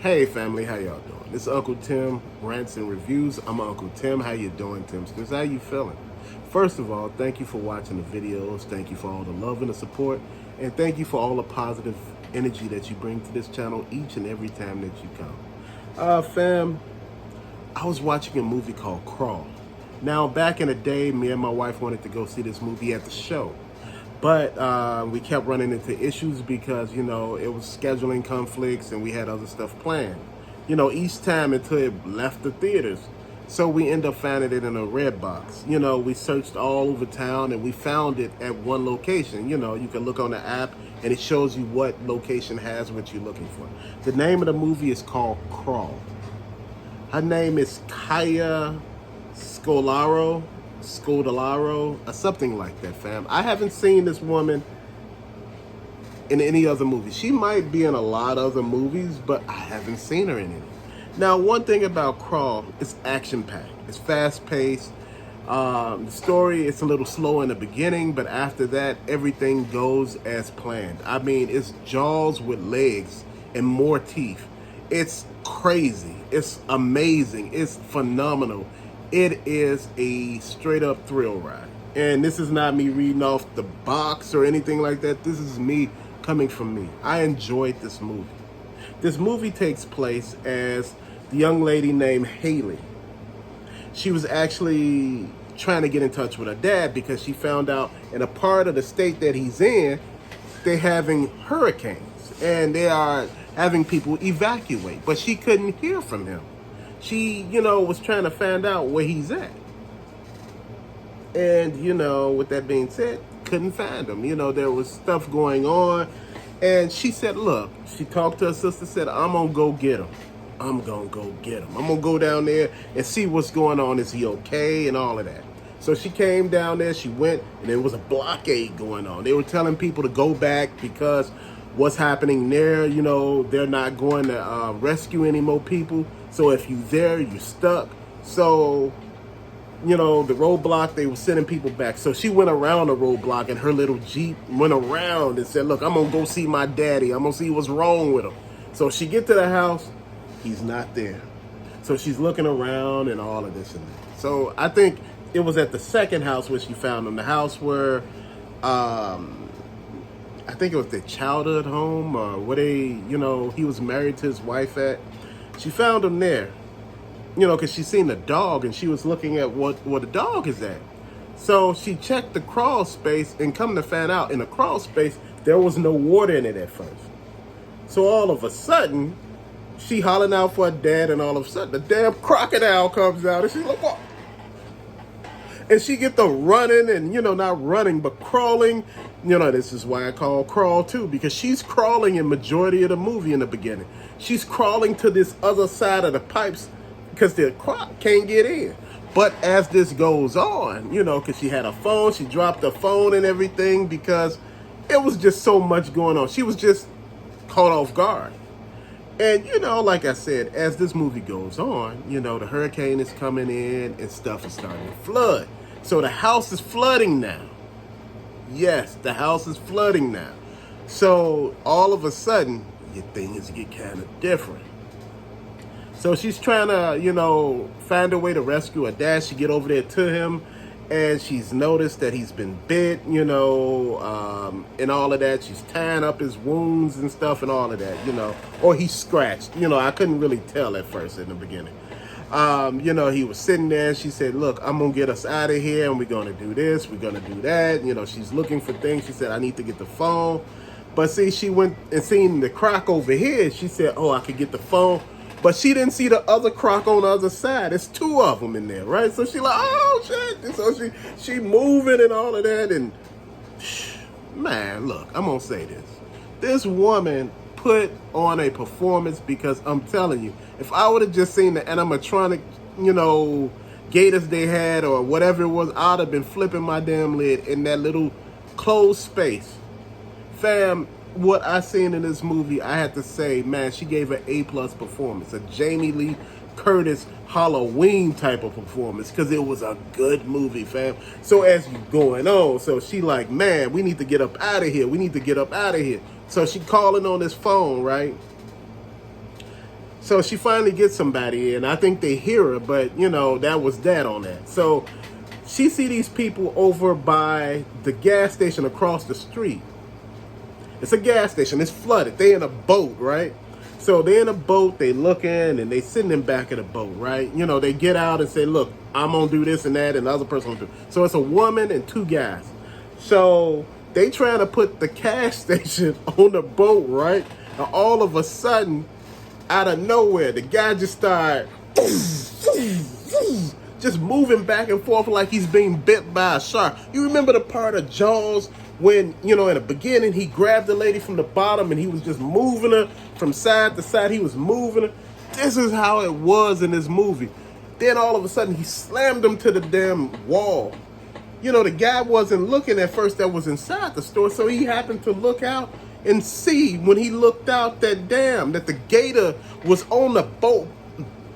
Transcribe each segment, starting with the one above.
Hey family, how y'all doing? This is Uncle Tim, Rants and Reviews. I'm Uncle Tim. How you doing, Timsters? How you feeling? First of all, thank you for watching the videos. Thank you for all the love and the support. And thank you for all the positive energy that you bring to this channel each and every time that you come. Fam, I was watching a movie called Crawl. Now, back in the day, me and my wife wanted to go see this movie at the show. But we kept running into issues because, it was scheduling conflicts and we had other stuff planned. Each time until it left the theaters. So we end up finding it in a red box. We searched all over town and we found it at one location. You can look on the app and it shows you what location has what you're looking for. The name of the movie is called Crawl. Her name is Kaya Scodelario, or something like that, fam. I haven't seen this woman in any other movie. She might be in a lot of other movies, but I haven't seen her in any. Now, one thing about Crawl, it's action-packed. It's fast-paced. The story, it's a little slow in the beginning, but after that, everything goes as planned. I mean, it's Jaws with legs and more teeth. It's crazy. It's amazing. It's phenomenal. It is a straight up thrill ride. And this is not me reading off the box or anything like that. This is me coming from me. I enjoyed this movie. This movie takes place as the young lady named Haley. She was actually trying to get in touch with her dad because she found out in a part of the state that he's in, they're having hurricanes and they are having people evacuate, but she couldn't hear from him. She, was trying to find out where he's at. And, with that being said, couldn't find him. There was stuff going on. And she said, look, she talked to her sister, said, I'm going to go get him. I'm going to go get him. I'm going to go down there and see what's going on. Is he okay? And all of that. So she came down there, she went, and there was a blockade going on. They were telling people to go back because what's happening there, they're not going to rescue any more people. So if you're there, you're stuck. So, the roadblock, they were sending people back. So she went around the roadblock and her little Jeep went around and said, look, I'm going to go see my daddy. I'm going to see what's wrong with him. So she get to the house, he's not there. So she's looking around and all of this and that. So I think it was at the second house where she found him. The house where, I think it was their childhood home, where they, he was married to his wife at. She found him there, because she seen the dog and she was looking at what the dog is at. So she checked the crawl space and come to find out in the crawl space, there was no water in it at first. So all of a sudden, she hollering out for her dad and all of a sudden the damn crocodile comes out and she's like, what? And she get the running and, not running, but crawling. This is why I call Crawl too, because she's crawling in majority of the movie in the beginning. She's crawling to this other side of the pipes because the croc can't get in. But as this goes on, because she had a phone, she dropped her phone and everything because it was just so much going on. She was just caught off guard. And, like I said, as this movie goes on, the hurricane is coming in and stuff is starting to flood. So the house is flooding now. Yes, the house is flooding now. So all of a sudden, your things get kind of different. So she's trying to, find a way to rescue her dad. She get over there to him, and she's noticed that he's been bit, and all of that. She's tying up his wounds and stuff and all of that, or he's scratched. I couldn't really tell at first in the beginning. He was sitting there. She said, look, I'm going to get us out of here and we're going to do this. We're going to do that. She's looking for things. She said, I need to get the phone. But see, she went and seen the croc over here. She said, oh, I could get the phone. But she didn't see the other croc on the other side. There's two of them in there, right? So she like, oh, shit. And so she moving and all of that. And, man, look, I'm going to say this. This woman put on a performance because I'm telling you, if I would have just seen the animatronic, gators they had or whatever it was, I'd have been flipping my damn lid in that little closed space. Fam, what I seen in this movie, I had to say, man, she gave an A+ performance, a Jamie Lee Curtis Halloween type of performance, because it was a good movie, fam. So as you going on, so she like, man, we need to get up out of here. We need to get up out of here. So she calling on this phone, right? So she finally gets somebody in. I think they hear her, but that was that on that. So she see these people over by the gas station across the street. It's a gas station. It's flooded. They in a boat, right? So they in a boat. They looking and they sitting in back of the boat, right? They get out and say, "Look, I'm gonna do this and that," and the other person will do. So it's a woman and two guys. So they trying to put the gas station on the boat, right? And all of a sudden, out of nowhere, the guy just started just moving back and forth like he's being bit by a shark. You remember the part of Jaws when, in the beginning, he grabbed the lady from the bottom and he was just moving her from side to side. He was moving her. This is how it was in this movie. Then all of a sudden, he slammed him to the damn wall. The guy wasn't looking at first that was inside the store, so he happened to look out and see when he looked out that the gator was on the boat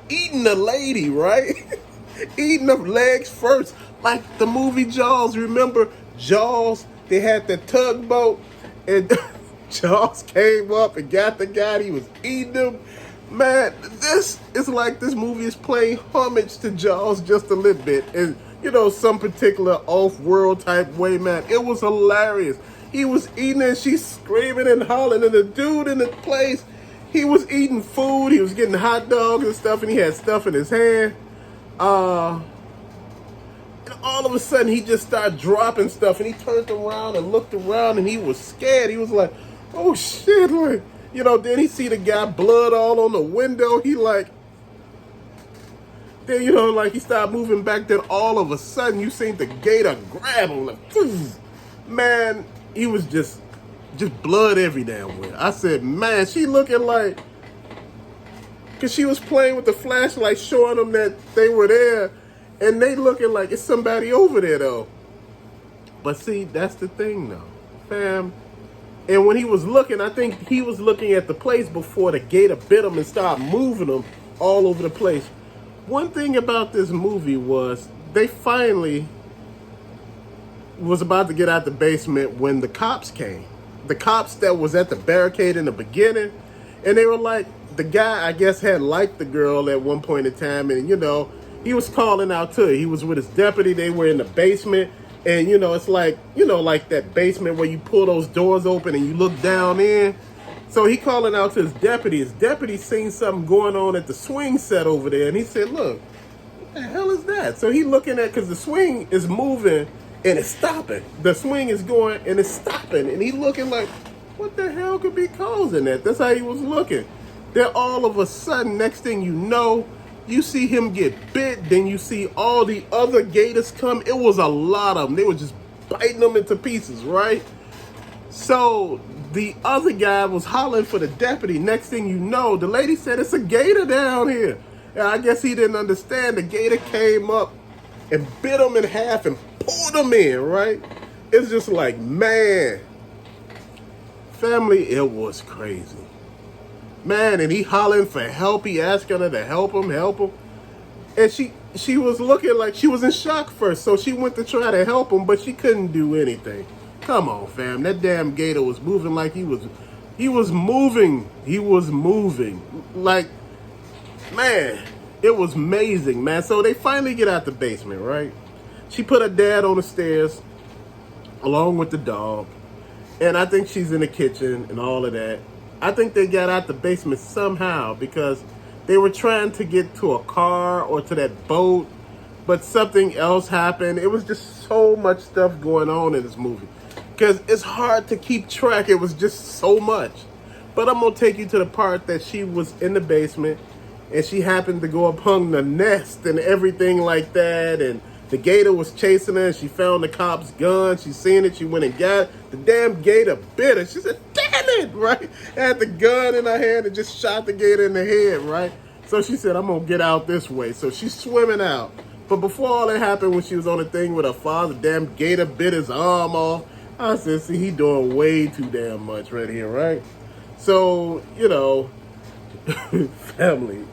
eating the lady, right? Eating the legs first, like the movie Jaws. Remember Jaws? They had the tugboat, and Jaws came up and got the guy. He was eating him. Man, this is like this movie is playing homage to Jaws just a little bit, and some particular off-world type way, man. It was hilarious. He was eating and she's screaming and hollering, and the dude in the place, he was eating food. He was getting hot dogs and stuff, and he had stuff in his hand. And all of a sudden, he just started dropping stuff, and he turned around and looked around, and he was scared. He was like, "Oh shit!" Like, then he see the guy blood all on the window. He like, then he started moving back. Then all of a sudden, you seen the gator grab him. Like, man, he was just blood every damn way. I said, man, she looking like, because she was playing with the flashlight, showing them that they were there. And they looking like it's somebody over there, though. But see, that's the thing, though, fam. And when he was looking, I think he was looking at the place before the gator bit him and started moving him all over the place. One thing about this movie was they finally was about to get out the basement when the cops came. The cops that was at the barricade in the beginning. And they were like, the guy, I guess, had liked the girl at one point in time. And, he was calling out to her. He was with his deputy. They were in the basement. And, it's like, like that basement where you pull those doors open and you look down in. So he calling out to his deputy. His deputy seen something going on at the swing set over there. And he said, "Look, what the hell is that?" So he looking at, because the swing is moving and it's stopping. The swing is going and it's stopping. And he looking like, what the hell could be causing that? That's how he was looking. Then all of a sudden, next thing you know, you see him get bit, then you see all the other gators come. It was a lot of them. They were just biting them into pieces, right? So the other guy was hollering for the deputy. Next thing you know, the lady said, "It's a gator down here." And I guess he didn't understand. The gator came up and bit him in half and pulled him in, right? It's just like, man, family, it was crazy. Man, and he hollering for help. He asking her to help him. And she was looking like she was in shock first. So she went to try to help him, but she couldn't do anything. Come on, fam. That damn gator was moving like he was moving. He was moving. Like, man, it was amazing, man. So they finally get out the basement, right? She put her dad on the stairs along with the dog. And I think she's in the kitchen and all of that. I think they got out the basement somehow because they were trying to get to a car or to that boat, but something else happened. It was just so much stuff going on in this movie because it's hard to keep track. It was just so much. But I'm going to take you to the part that she was in the basement and she happened to go upon the nest and everything like that. And the gator was chasing her and she found the cop's gun. She seen it. She went and got it. The damn gator bit her. She said, "Damn it," right? Had the gun in her hand and just shot the gator in the head, right? So she said, "I'm going to get out this way." So she's swimming out. But before all that happened, when she was on the thing with her father, the damn gator bit his arm off. I said, see, he doing way too damn much right here, right? So, family,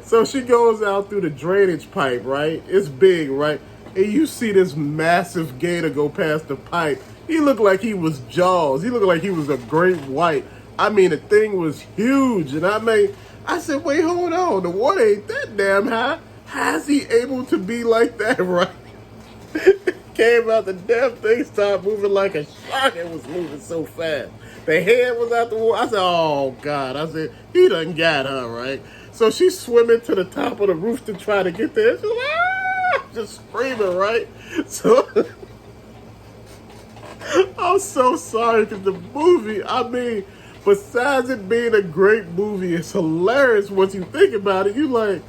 so she goes out through the drainage pipe, right? It's big, right? And you see this massive gator go past the pipe. He looked like he was Jaws. He looked like he was a great white. I mean, the thing was huge. And I said, wait, hold on. The water ain't that damn high. How is he able to be like that, right? Came out, the damn thing started moving like a shark. It was moving so fast. The head was out the water. I said, oh, God. I said, he done got her, right? So she's swimming to the top of the roof to try to get there. She's like, ah! Just screaming, right? So I'm so sorry because the movie, I mean, besides it being a great movie, it's hilarious once you think about it. You like,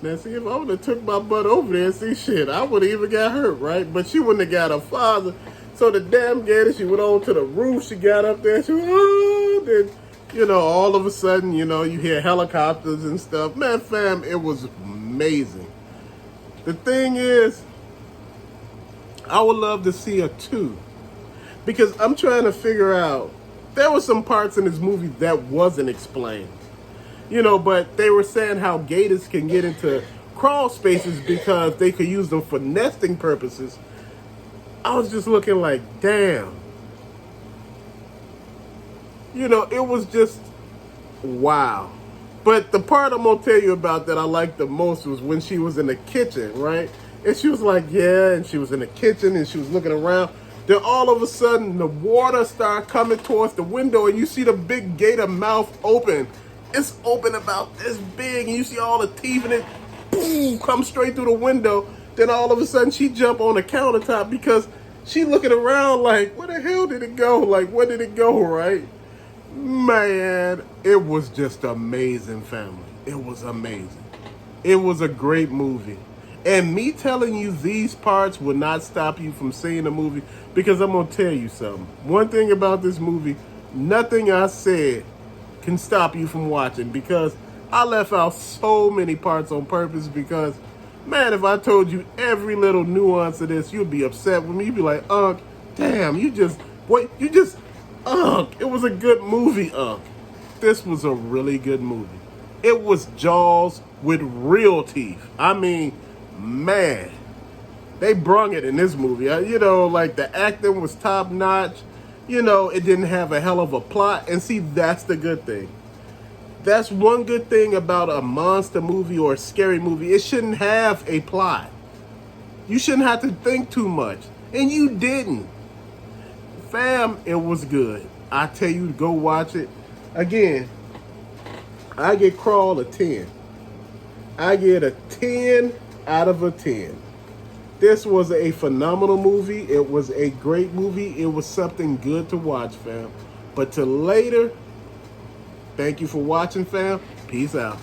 now see, if I would have took my butt over there and see shit, I would have even got hurt, right? But she wouldn't have got her father. So the damn gator, she went on to the roof, she got up there, she went, oh, then, you know, all of a sudden, you know, you hear helicopters and stuff. Man, fam, it was amazing. The thing is, I would love to see a 2. Because I'm trying to figure out, there were some parts in this movie that wasn't explained. You know, but they were saying how gators can get into crawl spaces because they could use them for nesting purposes. I was just looking like, damn. You know, it was just, wow. But the part I'm going to tell you about that I liked the most was when she was in the kitchen, right? And she was like, yeah, and she was in the kitchen and she was looking around. Then all of a sudden, the water started coming towards the window and you see the big gator mouth open. It's open about this big and you see all the teeth in it, boom, come straight through the window. Then all of a sudden, she jump on the countertop because she looking around like, where the hell did it go? Like, where did it go, right? Man, it was just amazing, family. It was amazing. It was a great movie. And me telling you these parts will not stop you from seeing the movie because I'm going to tell you something. One thing about this movie, nothing I said can stop you from watching because I left out so many parts on purpose because, man, if I told you every little nuance of this, you'd be upset with me. You'd be like, damn, it was a good movie, This was a really good movie. It was Jaws with real teeth. I mean, man, they brung it in this movie. You know, like the acting was top notch. You know, it didn't have a hell of a plot. And see, that's the good thing. That's one good thing about a monster movie or a scary movie. It shouldn't have a plot. You shouldn't have to think too much. And you didn't. Fam, it was good. I tell you to go watch it. Again, I get Crawl a 10. I get a 10 out of a 10. This was a phenomenal movie. It was a great movie. It was something good to watch, fam. But till later, thank you for watching, fam. Peace out.